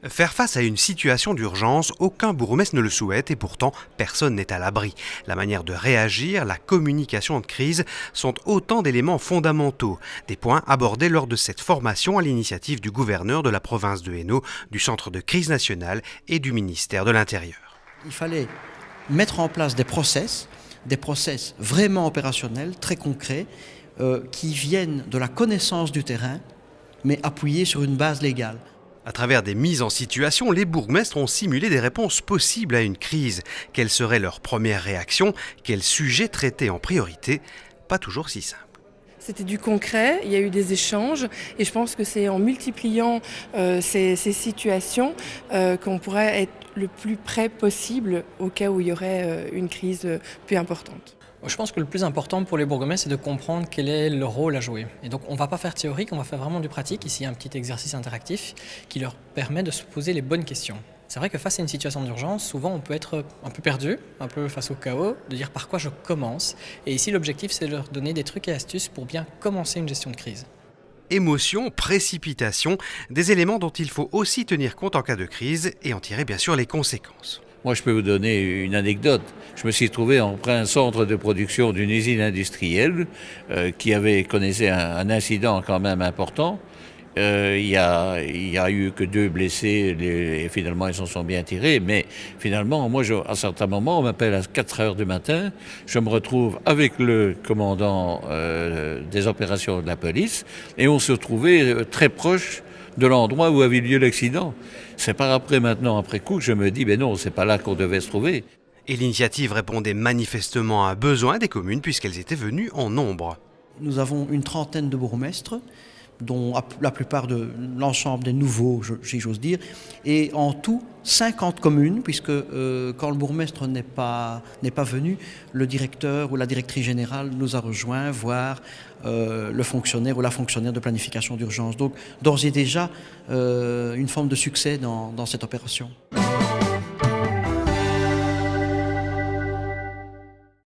Faire face à une situation d'urgence, aucun bourgmestre ne le souhaite et pourtant personne n'est à l'abri. La manière de réagir, la communication de crise sont autant d'éléments fondamentaux. Des points abordés lors de cette formation à l'initiative du gouverneur de la province de Hainaut, du Centre de crise nationale et du ministère de l'Intérieur. Il fallait mettre en place des process vraiment opérationnels, très concrets, qui viennent de la connaissance du terrain, mais appuyés sur une base légale. À travers des mises en situation, les bourgmestres ont simulé des réponses possibles à une crise. Quelle serait leur première réaction? Quel sujet traiter en priorité? Pas toujours si simple. C'était du concret, il y a eu des échanges et je pense que c'est en multipliant ces situations qu'on pourrait être le plus près possible au cas où il y aurait une crise plus importante. Je pense que le plus important pour les bourgmestres, c'est de comprendre quel est leur rôle à jouer. Et donc on ne va pas faire théorique, on va faire vraiment du pratique. Ici, un petit exercice interactif qui leur permet de se poser les bonnes questions. C'est vrai que face à une situation d'urgence, souvent on peut être un peu perdu, un peu face au chaos, de dire par quoi je commence. Et ici, l'objectif, c'est de leur donner des trucs et astuces pour bien commencer une gestion de crise. Émotion, précipitation, des éléments dont il faut aussi tenir compte en cas de crise et en tirer bien sûr les conséquences. Moi, je peux vous donner une anecdote. Je me suis trouvé en plein centre de production d'une usine industrielle qui connaissait un incident quand même important. Il y a eu que 2 blessés et finalement ils s'en sont bien tirés. Mais finalement, moi, à un certain moment, on m'appelle à 4 heures du matin. Je me retrouve avec le commandant des opérations de la police et on se trouvait très proche de l'endroit où avait lieu l'accident. C'est par après, maintenant, après coup, que je me dis, non, c'est pas là qu'on devait se trouver. Et l'initiative répondait manifestement à un besoin des communes puisqu'elles étaient venues en nombre. Nous avons une trentaine de bourgmestres, dont la plupart de l'ensemble des nouveaux, si j'ose dire, et en tout 50 communes, puisque quand le bourgmestre n'est pas venu, le directeur ou la directrice générale nous a rejoints voir le fonctionnaire ou la fonctionnaire de planification d'urgence. Donc d'ores et déjà une forme de succès dans cette opération.